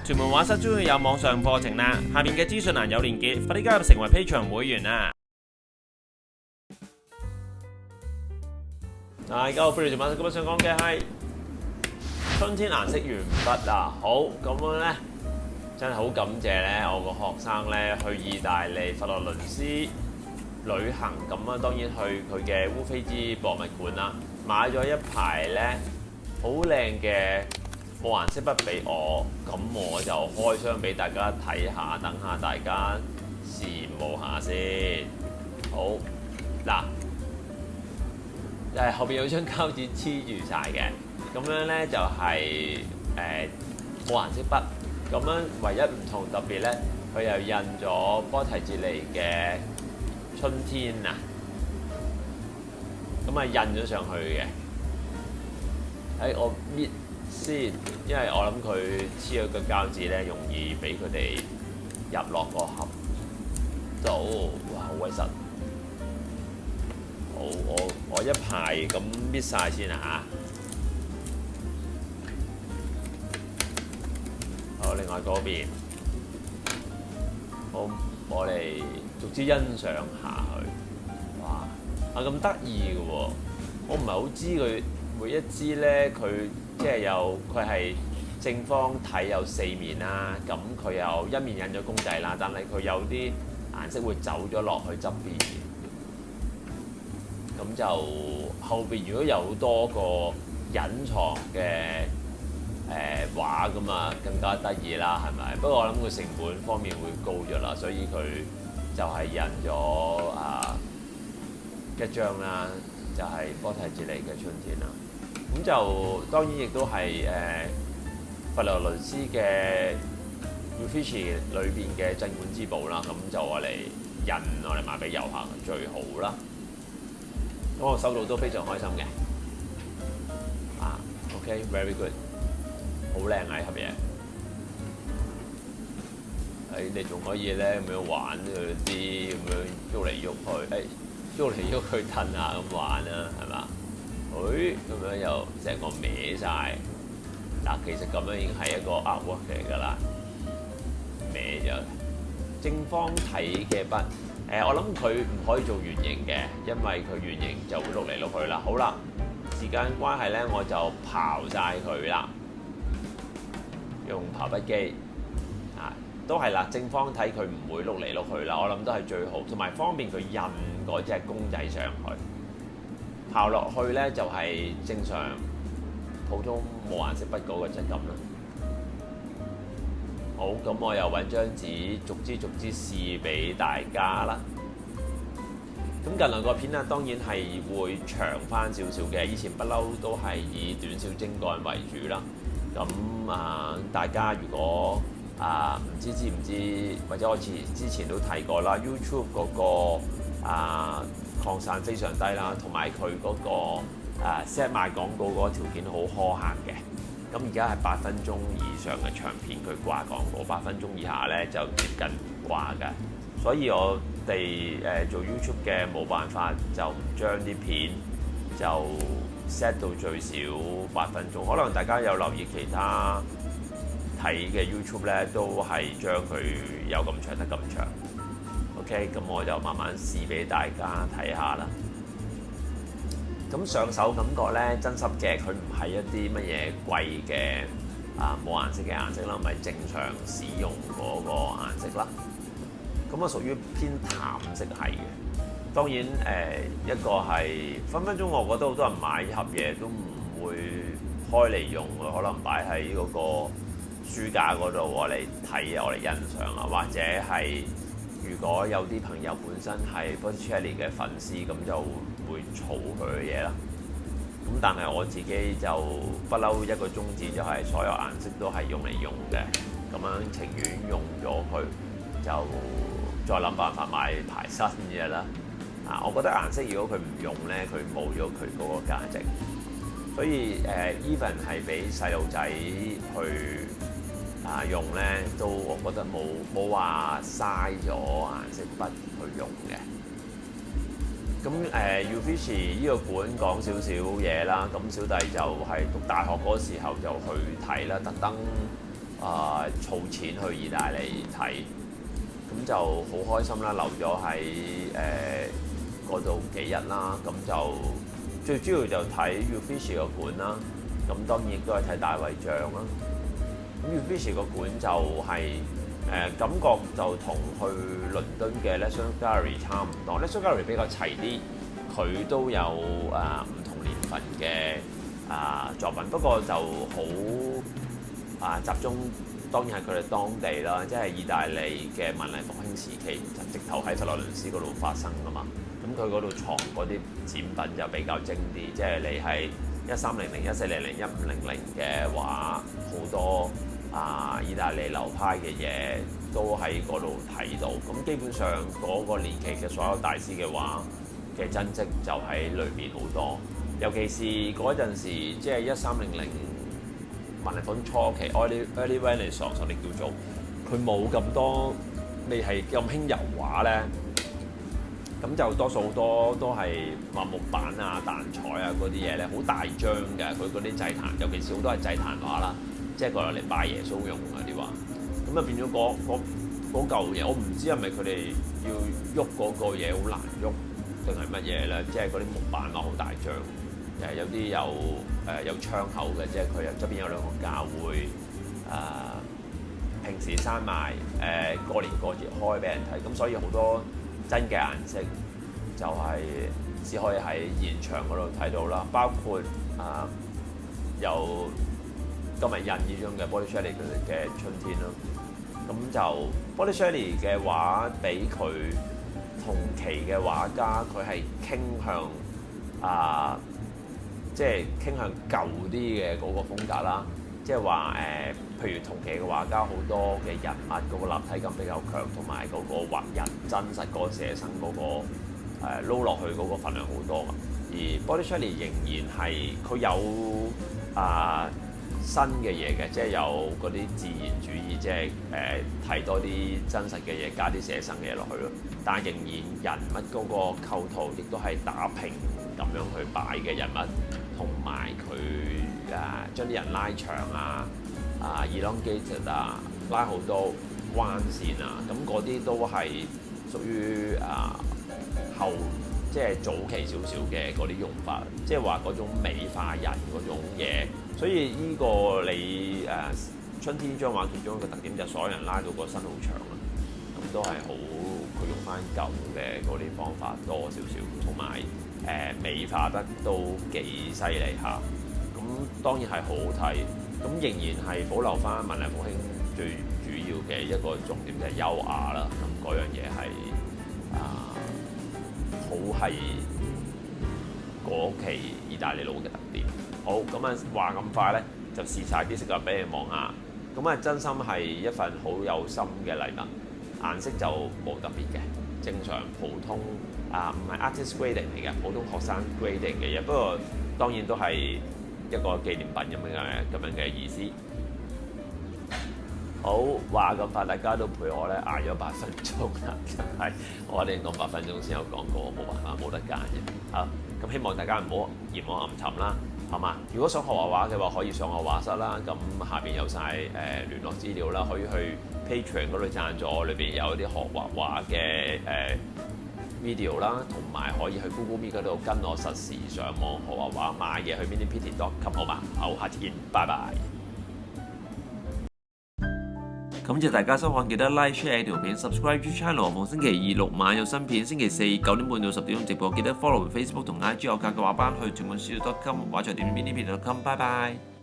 屯門畫室終於有網上課程啦，下面嘅資訊欄有連結，快啲加入成為 Patreon 會員啦！大家好，歡迎做晚今日想講嘅係春天顏色鉛筆啊！好咁樣咧，真係好感謝咧，我個學生咧去意大利佛羅倫斯旅行，咁啊當然去佢嘅烏菲茲博物館啦，買咗一排咧好靚嘅冇顏色筆俾我，咁我就開箱俾大家睇下，等下大家羨慕下先。好嗱，後邊有張膠紙黐住晒嘅，咁樣咧就係冇顏色筆，咁樣唯一唔同特別咧，佢又印咗波提哲尼嘅春天啊，咁啊印咗上去嘅。我搣先，因為我諗佢黐咗個膠紙咧，容易俾佢哋入落個盒度。哇，好鬼實！好，我一排咁搣晒先啊嚇。好，另外嗰邊，好，我哋逐支欣賞下去。哇，咁得意嘅喎！我唔係好知佢每一支咧，佢即係佢係正方體有4面啦，咁佢有一面印咗公仔啦，但係佢有啲顏色會走咗落去側邊嘅。咁就後邊如果有多個隱藏嘅畫咁啊，更加得意啦，係咪？不過我諗佢成本方面會高咗啦，所以佢就係印咗一張啦，就係波提哲尼嘅春天啦。咁就當然亦都係佛羅倫斯嘅 Uffizi 裏邊嘅鎮館之寶啦。咁就我嚟印，我嚟賣俾遊客最好啦。咁我收到都非常開心嘅。OK，very good， 好靚啊！呢盒嘢。你仲可以咧咁樣玩佢啲咁樣喐嚟喐去，喐嚟喐去褪下咁玩啦，係嘛？咁樣又成個歪晒。嗱，其實咁樣已經係一個 artwork 嚟㗎啦，歪咗。正方體嘅筆，我諗佢唔可以做圓形嘅，因為佢圓形就會碌嚟碌去啦。好啦，時間關係咧，我就刨晒佢啦，用刨筆機都係啦。正方體佢唔會碌嚟碌去啦，我諗都係最好，同埋方便佢印嗰隻公仔上去。刨落去咧就係正常普通冇顏色筆嗰個質感啦。好，咁我又揾張紙逐支試俾大家啦。咁近來個片啊，當然係會長翻少少嘅，以前不嬲都係以短小精幹為主啦。咁大家如果唔知唔知，或者我之前都提過啦 ，YouTube 嗰個擴散非常低啦，同埋佢嗰個set 賣廣告嗰個條件好苛刻嘅。咁而家係8分鐘以上嘅長片，佢掛廣告8分鐘以下咧就接近唔掛㗎。所以我哋做 YouTube 嘅冇辦法就唔將啲片就 set 到最少8分鐘。可能大家有留意其他睇嘅 YouTube 咧，都係將佢有咁長得咁長。OK， 咁我就慢慢試俾大家睇下啦。咁上手感覺咧，真濕嘅，佢唔係一啲乜嘢貴嘅冇顏色嘅顏色啦，咪正常使用嗰個顏色啦。咁啊屬於偏淡色係嘅。當然一個係分分鐘，我覺得好多人買一盒嘢都唔會開嚟用，可能擺喺嗰個書架嗰度我嚟睇我嚟欣賞啊，或者係如果有啲朋友本身係 Botticelli 嘅粉絲，咁就會儲佢嘅嘢啦。咁但係我自己就不嬲一個宗旨，就係所有顏色都係用嚟用嘅。咁樣情願用咗佢，就再諗辦法買排新嘅啦。我覺得顏色如果佢唔用咧，佢冇咗佢嗰個價值。所以even 係俾細路仔去用咧，都我覺得冇話嘥咗顏色筆去用嘅。咁Uffizi 呢個館講少少嘢啦，咁小弟就係讀大學嗰時候就去睇啦，特登儲錢去意大利睇，咁就好開心啦，留咗喺嗰度幾日啦，咁就最主要就睇 Uffizi 個館啦，咁當然亦都係睇大衛像啦。咁 Uffizi 個館就係、感覺就同去倫敦嘅 National Gallery 差唔多 ，National Gallery 比較齊啲，佢都有唔同年份嘅作品，不過就好集中，當然係佢哋當地啦，即係意大利嘅文藝復興時期，就直頭喺佛羅倫斯嗰度發生噶嘛。咁佢嗰度藏嗰啲展品就比較精啲，即係你係1300、1400、1500嘅畫，好多意大利流派嘅嘢都喺嗰度睇到。咁基本上嗰個年期嘅所有大師嘅畫嘅真跡就喺裏邊好多，尤其是嗰陣時，即係1300文藝復興初期 early Renaissance 我哋叫做，佢冇咁多，未係咁興油畫咧，咁就多數好多都係話木板啊、蛋彩啊嗰啲嘢咧，好大張嘅，佢嗰啲祭壇，尤其是好多係祭壇畫啦，即係過嚟拜耶穌用嗰啲畫，咁啊變咗嗰嚿嘢，我唔知係咪佢哋要喐嗰個嘢好難喐，定係乜嘢咧？即係嗰啲木板畫好大張。有啲有窗口嘅，即係佢側邊有兩個教會，平時閂埋，過年過節開俾人睇，咁所以好多真嘅顏色就係只可以喺現場嗰度睇到啦。包括有今日印呢張嘅 Botticelli 嘅春天咯，咁就 Botticelli 嘅畫比佢同期嘅畫家，佢係傾向即係傾向舊啲嘅嗰個風格啦，即係話譬如同期嘅畫家好多嘅人物嗰個立體感比較強，同埋嗰個畫人真實嗰個寫生嗰個撈落去嗰個份量好多㗎。而 Botticelli 仍然係佢有新嘅嘢嘅，即係有嗰啲自然主義，即係睇多啲真實嘅嘢，加啲寫生嘅嘢落去咯。但係仍然人物嗰個構圖亦都係打平咁樣去擺嘅人物。同埋佢將啲人拉長elongated 拉好多彎線咁嗰啲都係屬於後即係早期少少嘅嗰啲用法，即係話嗰種美化人嗰種嘢。所以呢個你春天張畫其中一個特點就係所有人拉到個身好長啦，咁都係好佢用翻舊嘅嗰啲方法多少少，同埋美化得都幾犀利嚇，咁當然係好好睇，咁仍然係保留翻文藝復興最主要嘅一個重點就係優雅啦，咁嗰樣嘢係好係嗰期意大利佬嘅特點。好，咁話咁快咧就試晒啲色啦俾你望下，咁真心係一份好有心嘅禮物，顏色就冇特別嘅，正常普通。唔係 artist grading 嚟嘅，普通學生 grading 嘅嘢，不過當然都係一個紀念品咁樣嘅意思。好，話咁快，大家都陪我咧捱咗8分鐘啦，真係我哋講8分鐘先有講過，冇辦法冇得揀嘅。好，咁希望大家唔好嫌我暗沉啦，好嘛？如果想學畫畫嘅話，可以上我畫室啦，咁下邊有晒聯絡資料啦，可以去 Patreon 嗰度贊助，裏邊有啲學畫畫嘅video 啦，同埋可以去 Google Meet 嗰度跟我實時上網學畫畫，買嘢去 minipity.com 好嘛？好，下次見，拜拜。感謝大家收看，記得 like share 條片 ，subscribe to channel。逢星期2、6晚有新片，星期4 9點半到10點鐘直播，記得 follow Facebook 同 IG 我教嘅畫班去全本書.com 畫材店 minipity.com，拜拜。